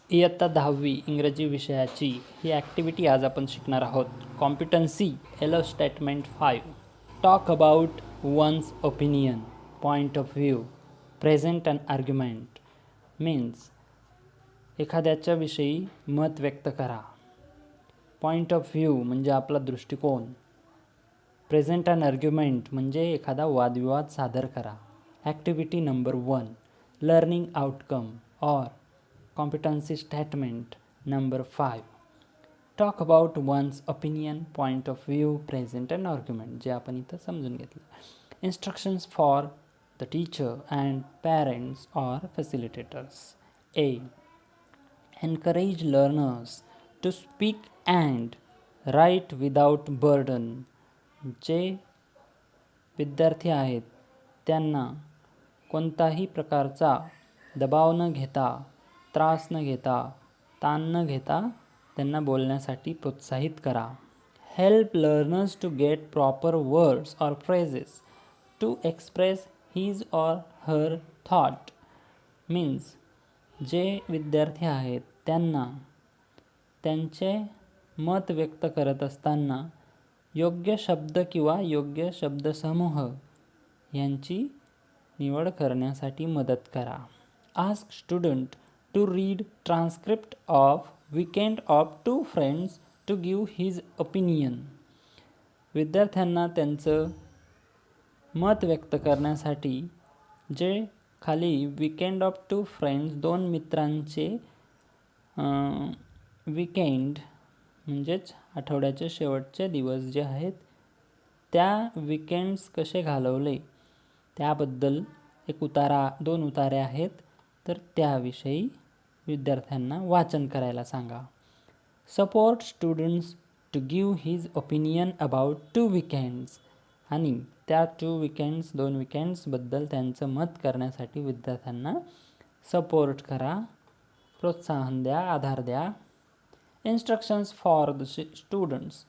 इयत्ता 10वी इंग्रजी विषयाची ही ॲक्टिव्हिटी आज आपण शिकणार आहोत. कॉम्पिटन्सी एलो statement 5. Talk about one's opinion, point of view, present and argument. Means एखाद्याच्या विषयी मत व्यक्त करा. पॉईंट ऑफ व्ह्यू म्हणजे आपला दृष्टिकोन. प्रेझेंट अँड आर्ग्युमेंट म्हणजे एखादा वादविवाद सादर करा. ॲक्टिव्हिटी नंबर 1, लर्निंग आउटकम और competency statement number 5. Talk about one's opinion, point of view, present and argument जे आपण इथं समजून घेतलं. Instructions for the teacher and parents or facilitators. A. Encourage learners to speak and write without burden. जे विद्यार्थी आहेत त्यांना कोणताही प्रकारचा दबाव न घेता, त्रास न घेता, ताण न घेता त्यांना बोलण्यासाठी प्रोत्साहित करा. Help learners to get proper words और फ्रेजेस टू एक्सप्रेस हिज और हर थॉट. मीन्स जे विद्यार्थी आहेत त्यांना त्यांचे मत व्यक्त करत असताना योग्य शब्द किंवा योग्य शब्दसमूह यांची निवड करण्यासाठी मदत करा. Ask student to read transcript of weekend of 2 friends to give his opinion. विद्यार्थ्यांना त्यांचं मत व्यक्त करण्यासाठी जे खाली वीकेंड ऑफ 2 फ्रेंड्स, 2 मित्रांचे वीकेंड म्हणजेच आठवड्याचे शेवटचे दिवस जे आहेत त्या वीकेंड्स कसे घालवले त्याबद्दल एक उतारा, 2 उतारे आहेत, तर त्याविषयी विद्यार्थ्यांना वाचन करायला सांगा. Support students to give his opinion about 2 weekends. आणि त्या 2 विकेंड्सबद्दल त्यांचं मत करण्यासाठी विद्यार्थ्यांना सपोर्ट करा, प्रोत्साहन द्या, आधार द्या. Instructions for the students.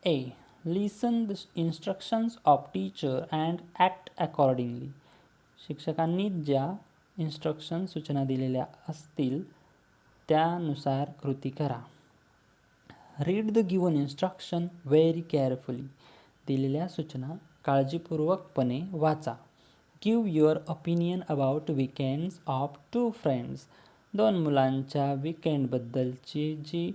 A. Listen the instructions of teacher and act accordingly. शिक्षकांनी ज्या इन्स्ट्रक्शन सूचना दिलेल्या असतील त्यानुसार कृती करा. Read the given instruction very carefully. दिलेल्या सूचना काळजीपूर्वकपणे वाचा. Give your opinion about weekends of 2 friends. 2 मुलांच्या वीकेंडबद्दलची जी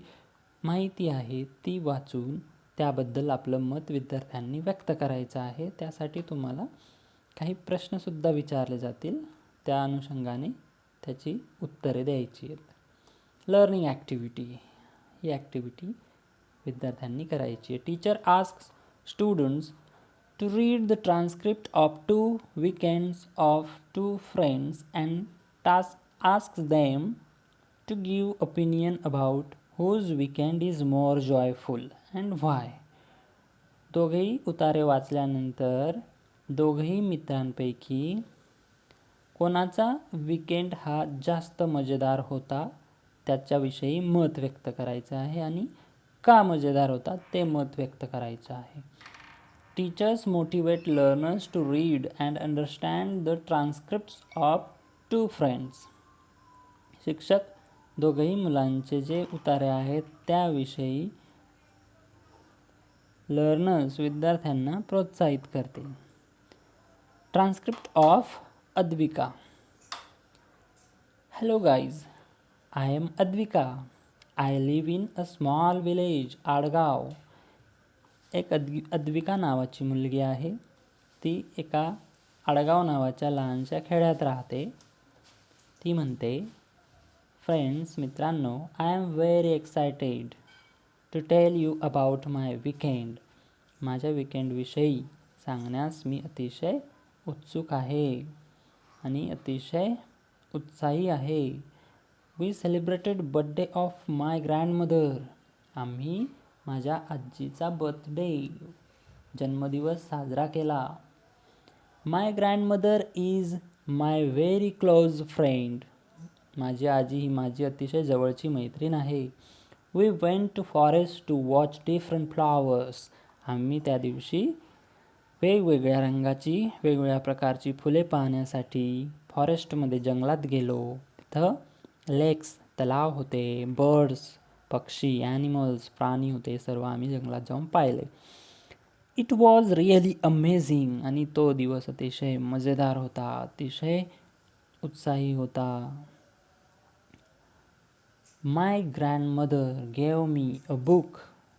माहिती आहे ती वाचून त्याबद्दल आपलं मत विद्यार्थ्यांनी व्यक्त करायचं आहे. त्यासाठी तुम्हाला काही प्रश्नसुद्धा विचारले जातील, त्या अनुषंगाने त्याची उत्तरे द्यायची आहेत. Learning activity. ही ॲक्टिव्हिटी विद्यार्थ्यांनी करायची आहे. Teacher asks students to read the transcript of 2 weekends of 2 friends and asks them to give opinion about whose weekend is more joyful and why. दोघेही उतारे वाचल्यानंतर दोघेही मित्रांपैकी कोणाचा वीकेंड हा जास्त मजेदार होता त्याच्याविषयी मत व्यक्त करायचं आहे आणि का मजेदार होता ते मत व्यक्त करायचं आहे. Teachers motivate learners to read and understand the transcripts of 2 friends. शिक्षक दोघेही मुलांचे जे उतारे आहेत त्याविषयी लर्नर्स विद्यार्थ्यांना प्रोत्साहित करते. Transcript of Advika. Hello guys, I am Advika. I live in a small village, Adgaon. एक अद्विका नावाची मुलगी आहे. ती एका आडगाव नावाच्या लहानशा खेड्यात राहते. ती म्हणते, फ्रेंड्स, मित्रांनो, I am very excited to tell you about my weekend. माझ्या वीकेंडविषयी सांगण्यास मी अतिशय उत्सुक आहे आणि अतिशय उत्साही आहे. We celebrated birthday of my grandmother. आम्ही माझ्या आजीचा बर्थडे, जन्मदिवस साजरा केला. My grandmother is my very close friend. माझी आजी ही माझी अतिशय जवळची मैत्रीण आहे. We went to forest to watch different flowers. आम्ही त्या दिवशी वेगवेगळ्या रंगाची, वेगवेगळ्या प्रकारची फुले पाहण्यासाठी फॉरेस्टमध्ये, जंगलात गेलो. तिथं लेक्स, तलाव होते, बर्ड्स, पक्षी, ॲनिमल्स, प्राणी होते, सर्व आम्ही जंगलात जाऊन पाहिले. It was really amazing. आणि तो दिवस अतिशय मजेदार होता, अतिशय उत्साही होता. My grandmother gave me a book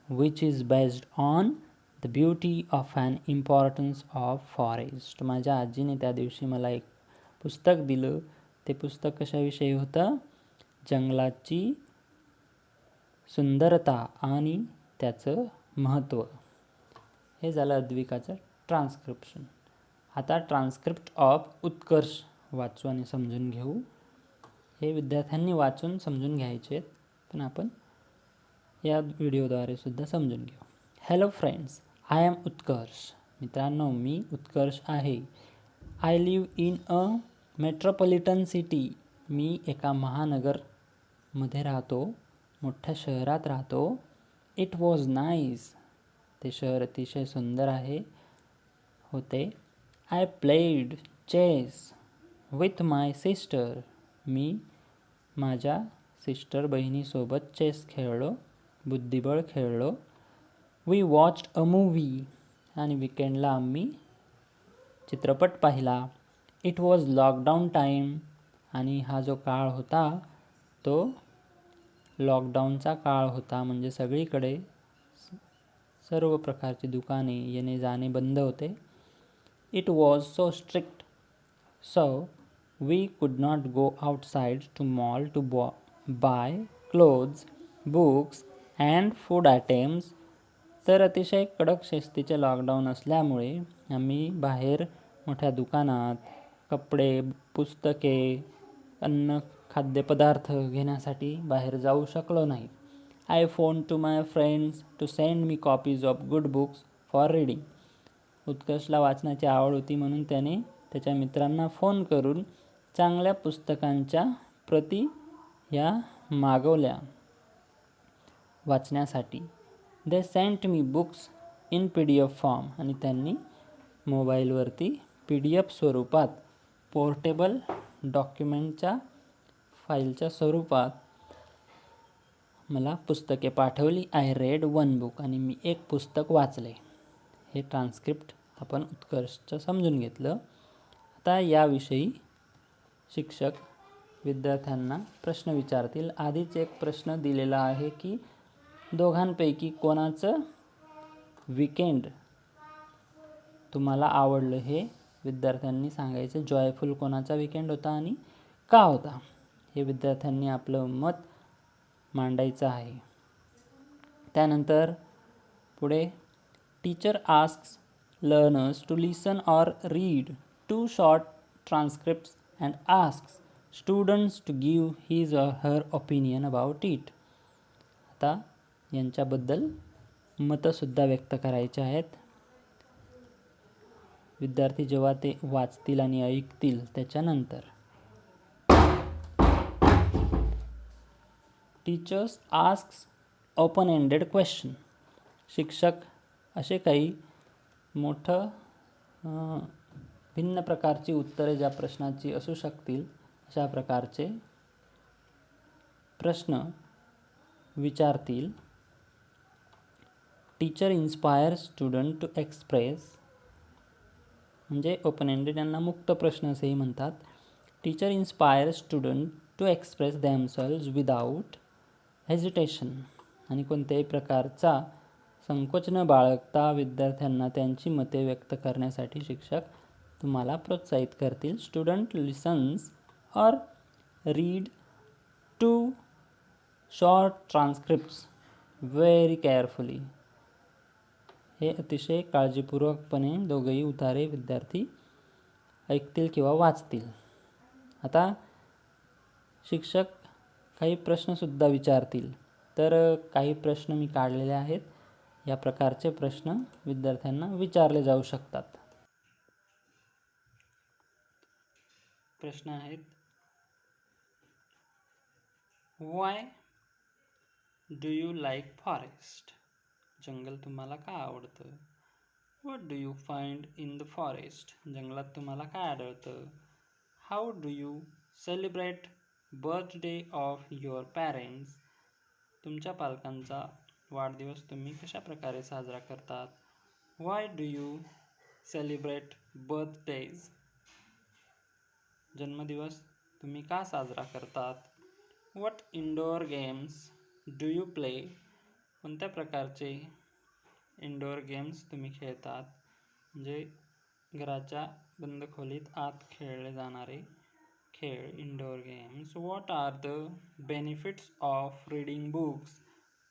which is based on the beauty of and importance of forest. माझ्या आजीने त्या दिवशी मला एक पुस्तक दिलं. ते पुस्तक कशाविषयी होतं? जंगलाची सुंदरता आणि त्याचं महत्त्व. हे झालं अद्विकाचं ट्रान्स्क्रिप्शन. आता ट्रान्स्क्रिप्ट ऑफ उत्कर्ष वाचू आणि समजून घेऊ. हे विद्यार्थ्यांनी वाचून समजून घ्यायचे आहेत, पण आपण या व्हिडिओद्वारे सुद्धा समजून घेऊ. Hello friends, I am Utkarsh. मित्रांनो, मी उत्कर्ष आहे. I live in a metropolitan city. मी एका महानगरमध्ये राहतो, मोठ्या शहरात राहतो. It was nice. ते शहर अतिशय सुंदर होते. I played chess with my sister. मी माझ्या सिस्टर बहिणीसोबत चेस खेळलो, बुद्धिबळ खेळलो. We watched a movie. आणि विकेंडला आम्ही चित्रपट पाहिला. It was lockdown time. आणि हा जो काळ होता तो लॉकडाऊनचा काळ होता, म्हणजे सगळीकडे सर्व प्रकारची दुकाने येणे जाणे बंद होते. It was so strict so we could not go outside to mall to buy clothes, books and food items. तर अतिशय कडक शिस्तीचे लॉकडाऊन असल्यामुळे आम्ही बाहेर मोठ्या दुकानात कपडे, पुस्तके, अन्न, खाद्यपदार्थ घेण्यासाठी बाहेर जाऊ शकलो नाही. I phone to my friends to send me copies of good books for reading. उत्कर्षला वाचनाची आवड होती, म्हणून त्याने त्याच्या मित्रांना फोन करून चांगल्या पुस्तकांच्या प्रती ह्या मागवल्या वाचण्यासाठी. They sent me books in PDF form. आणि त्यांनी मोबाईलवरती PDF स्वरूपात, पोर्टेबल डॉक्युमेंटच्या फाईलच्या स्वरूपात मला पुस्तके पाठवली. I read 1 book. आणि मी एक पुस्तक वाचले. हे ट्रान्स्क्रिप्ट आपण उत्कर्षचं समजून घेतलं. आता याविषयी शिक्षक विद्यार्थ्यांना प्रश्न विचारतील. आधीच एक प्रश्न दिलेला आहे की दोघांपैकी कोणाचं वीकेंड तुम्हाला आवडलं, हे विद्यार्थ्यांनी सांगायचं. जॉयफुल कोणाचा वीकेंड होता आणि का होता, हे विद्यार्थ्यांनी आपलं मत मांडायचं आहे. त्यानंतर पुढे teacher asks learners to listen or read 2 short transcripts and asks students to give his or her opinion about it. आता यांच्याबद्दल मतंसुद्धा व्यक्त करायचे आहेत. विद्यार्थी जेव्हा ते वाचतील आणि ऐकतील त्याच्यानंतर. Teachers asks open ended question. शिक्षक असे काही मोठं भिन्न प्रकारची उत्तरे ज्या प्रश्नाची असू शकतील अशा प्रकारचे प्रश्न विचारतील. Teacher inspire student to express. म्हणजे ओपन एंडेड यांना मुक्त प्रश्न असेही म्हणतात. Teacher inspire student to express themselves without hesitation. आणि कोणत्याही प्रकारचा संकोच न बाळगता विद्यार्थ्यांना त्यांची मते व्यक्त करण्यासाठी शिक्षक तुम्हाला प्रोत्साहित करतील. Student listens or read 2 short transcripts very carefully. हे अतिशय काळजीपूर्वकपणे दोघंही उतारे विद्यार्थी ऐकतील किंवा वाचतील. आता शिक्षक काही प्रश्नसुद्धा विचारतील. तर काही प्रश्न मी काढलेले आहेत. या प्रकारचे प्रश्न विद्यार्थ्यांना विचारले जाऊ शकतात. प्रश्न आहेत. Why do you like forest. जंगल तुम्हाला का आवडतं. What do you find in the forest. जंगलात तुम्हाला काय आढळतं. How do you celebrate birthday of your parents. तुमच्या पालकांचा वाढदिवस तुम्ही कशा प्रकारे साजरा करतात? Why do you celebrate birthdays? जन्मदिवस तुम्ही का साजरा करतात? What indoor games do you play? कोणत्या प्रकारचे इंडोर गेम्स तुम्ही खेळतात? म्हणजे घराच्या बंद खोलीत आत खेळले जाणारे खेळ, indoor games. What are the benefits of reading books?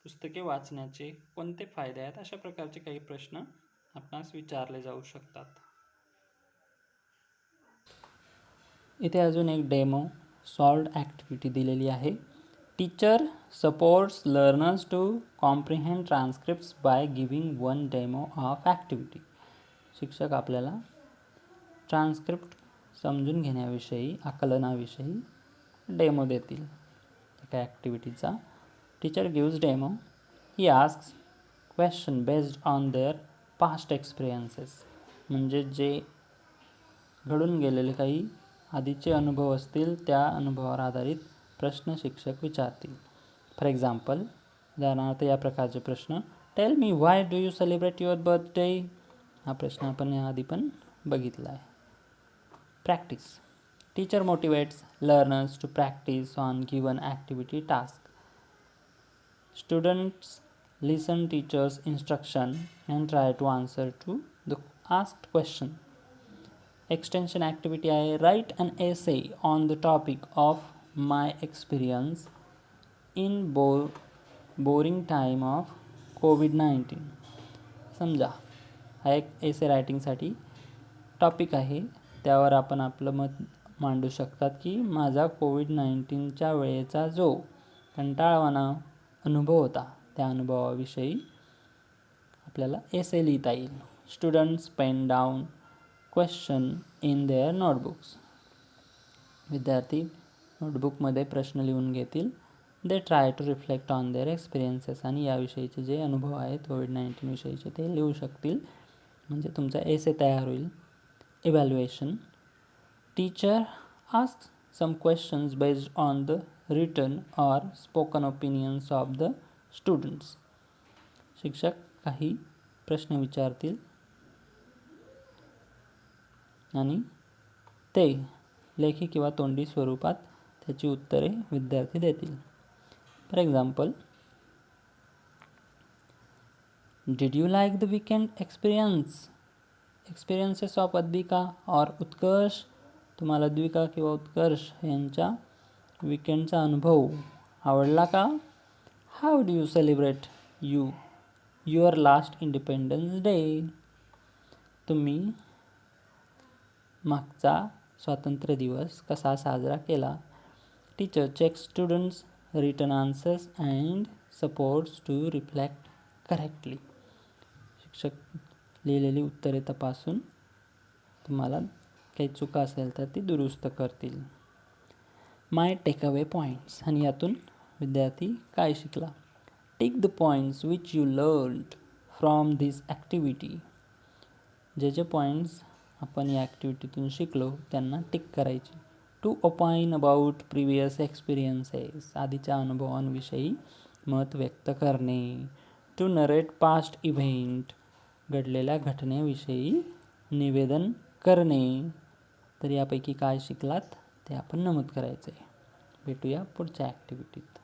पुस्तके वाचण्याचे कोणते फायदे आहेत? अशा प्रकारचे काही प्रश्न आपणास विचारले जाऊ शकतात. इथे अजून एक डेमो सॉल्व्ड ॲक्टिव्हिटी दिलेली आहे. Teacher supports learners to comprehend transcripts by giving one demo of activity. शिक्षक आपल्याला ट्रान्स्क्रिप्ट समजून घेण्याविषयी, आकलनाविषयी डेमो देतील एका ॲक्टिव्हिटीचा. Teacher gives demo. He asks question based on their past experiences. म्हणजे जे घडून गेलेले काही आधीचे अनुभव असतील त्या अनुभवावर आधारित प्रश्न शिक्षक विचारतील. फॉर एक्झाम्पल, उदाहरणार्थ या प्रकारचे प्रश्न. Tell me why do you celebrate your birthday? हा प्रश्न आपण याआधी पण बघितला आहे. Practice. Teacher motivates learners to practice on given activity task. Students listen teachers instruction and try to answer to the asked question. Extension activity आहे. Write an essay on the topic of my experience in boring time of COVID-19. समजा हा एक एसे रायटिंगसाठी topic आहे, त्यावर आपण आपलं मत मांडू शकतात की माझा COVID-19च्या वेळेचा जो कंटाळवाणा अनुभव होता त्या अनुभवाविषयी आपल्याला एसे लिहिता येईल. Students pen down question in their notebooks. विद्यार्थी नोटबुकमध्ये प्रश्न लिहून घेतील. They try to reflect on their experiences. आणि याविषयीचे जे अनुभव आहेत COVID-19 विषयीचे ते लिहू शकतील. म्हणजे तुमचा एसे तयार होईल. Evaluation. Teacher asks some questions based on the written or spoken opinions of the students. शिक्षक काही प्रश्न विचारतील आणि ते लेखी किंवा तोंडी स्वरूपात त्याची उत्तरे विद्यार्थी देतील. For example, did you like the weekend experiences of Advika or Utkarsh? तुम्हाला अद्विका किंवा उत्कर्ष यांच्या वीकेंडचा अनुभव आवडला का? How do you celebrate your last independence day? तुम्ही मागचा स्वातंत्र्य दिवस कसा साजरा केला? Teacher check students written answers and supports to reflect correctly. शिक्षक लिहिलेली उत्तरे तपासून तुम्हाला काही चुका असेल तर ती दुरुस्त करतील. माय टेकअवे पॉईंट्स. आणि यातून विद्यार्थी काय शिकला? Tick the points which you learned from this activity. जे जे पॉईंट्स आपण या ॲक्टिव्हिटीतून शिकलो त्यांना टिक करायची. To opine about previous experiences. आधीच्या अनुभवांविषयी मत व्यक्त करणे. To narrate past event. घडलेल्या घटनेविषयी निवेदन करणे. तर यापैकी काय शिकलात ते आपण नमूद करायचं आहे. भेटूया पुढच्या ॲक्टिव्हिटीत.